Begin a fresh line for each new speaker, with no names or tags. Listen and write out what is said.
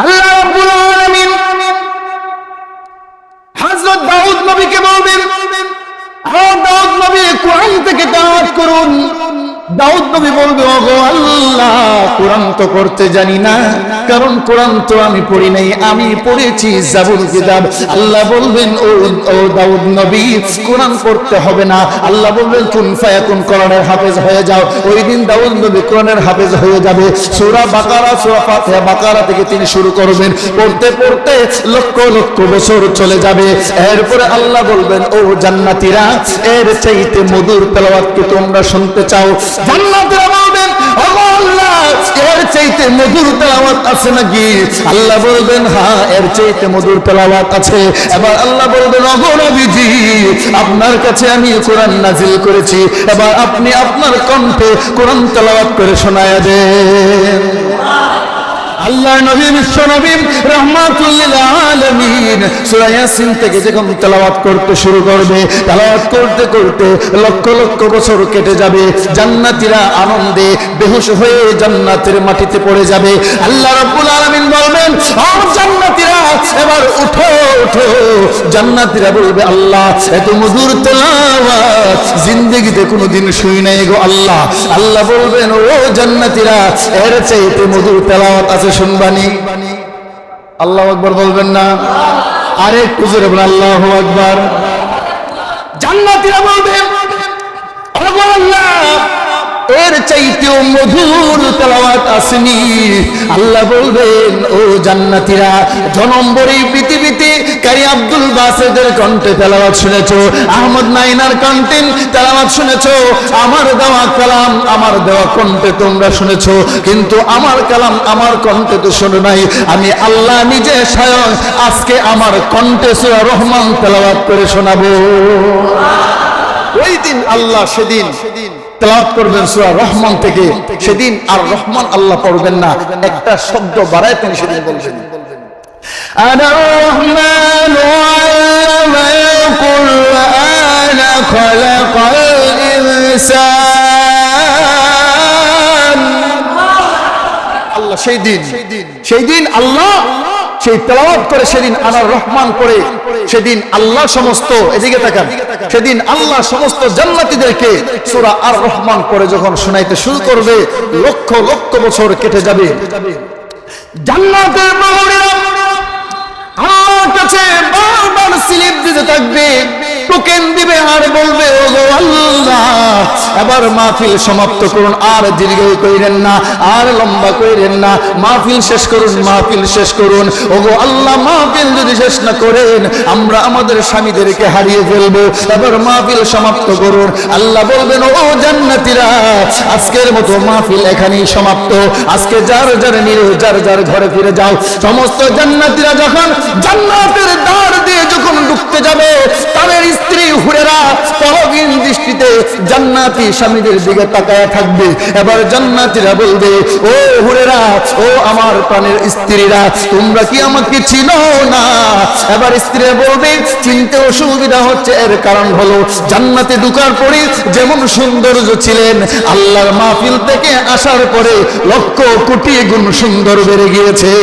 আল্লাহ রাব্বুল আলামিন হযরত দাউদ নবীকে বলবেন, দাউদ নবী কোরআন থেকে তেলাওয়াত করুন। দাউদ নবী বলবে, ওগো আল্লাহ, কোরআন তো করতে জানি না, কারণ কোরআন তো আমি পড়ি নাই, আমি পড়েছি জাবুর কিতাব। আল্লাহ বলবেন, ও দাউদ নবী, কোরআন পড়তে হবে না। আল্লাহ বলবেন, কুন ফায়াকুন, কোরআনের হাফেজ হয়ে যাও। ওই দিন দাউদ নবী কোরআনের হাফেজ হয়ে যাবে। সূরা বাকারা, সূরা ফাতিহা, বাকারা থেকে তিনি শুরু করবেন, পড়তে পড়তে লক্ষ লক্ষ বছর চলে যাবে। এরপরে আল্লাহ বলবেন, ও জান্নাতীরা, এর চাইতে মধুর তেলাওয়াত কি তোমরা শুনতে চাও? জান্নাতীরা বলবেন, ও আল্লাহ, এর চাইতে মধুর তেলাওয়াত আছে নাকি? আল্লাহ বলবেন, হ্যাঁ, এর চাইতে মধুর তেলাওয়াত আছে। এবার আল্লাহ বলবেন, ওগো নবীজি, আপনার কাছে আমি কোরআন নাজিল করেছি, এবার আপনি আপনার কণ্ঠে কোরআন তেলাওয়াত করে শোনায়া দেন। আল্লাহ নবী, বিশ্ব নবী, রাহমাতুল লিল আলামিন সূরা ইয়াসিন থেকে যখন তেলাওয়াত করতে শুরু করবে, তেলাওয়াত করতে করতে লক্ষ লক্ষ বছর কেটে যাবে। জান্নাতীরা আনন্দে বেহুশ হয়ে জান্নাতের মাটিতে পড়ে যাবে। আল্লাহ রাব্বুল আলামিন বলবেন, ও জান্নাতীরা, এবার উঠো উঠো। জান্নাতীরা বলবে, আল্লাহ, এত মধুর তেলাওয়াত জিন্দেগিতে কোনোদিন শুনি নাই গো আল্লাহ। আল্লাহ বলবেন, ও জান্নাতীরা, এর চাইতে মধুর তেলাওয়াত আছে, শুনবানি। আল্লাহু আকবার বলবেন না? আরেকটু জোরে বলেন, আল্লাহু আকবার। জান্নাতীরা বলবেন, ওগো আল্লাহ, এর চাইতেও মধুর তেলাওয়াত আসেনি। আল্লাহ বলবেন, ও জান্নাতীরা, জনম্বরী পৃথিবীতে কারি আব্দুল বাসেদের কণ্ঠে তেলাওয়াত শুনেছো, আহমদ নাইনার কণ্ঠে তেলাওয়াত শুনেছো, আমার দেওয়া কালাম, আমার দেওয়া কণ্ঠে তোমরা শুনেছো, কিন্তু আমার কালাম, আমার কণ্ঠে তো শোনো নাই। আমি আল্লাহ নিজে স্বয়ং আজকে আমার কণ্ঠে সূরা রহমান তেলাওয়াত করে শোনাবো। ওই দিন আল্লাহ সেদিন তেলাওয়াত করবেন সূরা রহমান থেকে। সেদিন আর রহমান আল্লাহ পড়বেন না, একটা শব্দ বাড়ায় তিনি সেদিন বলবেন, আনা রহমানু আল্লামাল কুরআন খালাকাল ইনসান। আল্লাহ সেই দিন আল্লাহ সেই তেলাওয়াত করে, সেদিন আনার রহমান করে, সেদিন আল্লাহ সমস্ত, এদিকে তাকান, সেদিন আল্লাহ সমস্ত জান্নাতীদেরকে সূরা আর রহমান করে যখন শোনাইতে শুরু করবে, লক্ষ লক্ষ বছর কেটে যাবে। জান্নাতের প্রহরীরা আমার কাছে বারবার স্লিপ দিতে থাকবে, টোকেন দিবে আর বলবে, ওগো আল্লাহ, এবার মাহফিল সমাপ্ত করুন, আর দীর্ঘ কইরেন না, আর লম্বা কইরেন না, মাহফিল শেষ করুন, মাহফিল শেষ করুন। ওগো আল্লাহ, মাহফিল যদি শেষ না করেন, আমরা আমাদের স্বামীদেরকে হারিয়ে ফেলবো, এবার মাহফিল সমাপ্ত করুন। আল্লাহ বলবেন, ও জান্নাতীরা, আজকের মতো মাহফিল এখানেই সমাপ্ত, আজকে যার যার নিয়ে যার যার ঘরে ফিরে যাও। সমস্ত জান্নাতীরা যখন জান্নাতের দ্বার দিয়ে যখন ঢুকতে যাবে, তাদের স্ত্রী হুরেরা পরগীন দৃষ্টিতে জান্নাতি স্বামীদের দিকে তাকায় থাকবে। এবার জান্নাতীরা বলবে, ও হুরেরা, ও আমার প্রাণের স্ত্রীরা, তোমরা কি আমাকে চিনো না? এবার স্ত্রীরা বলবে, চিনতে অসুবিধা হচ্ছে, এর কারণ হলো জান্নাতে ঢোকার পরে যেমন সৌন্দর্য ছিলেন, আল্লাহর মাহফিল থেকে আসার পরে লক্ষ কোটি গুণ সুন্দর বেড়ে গিয়েছে।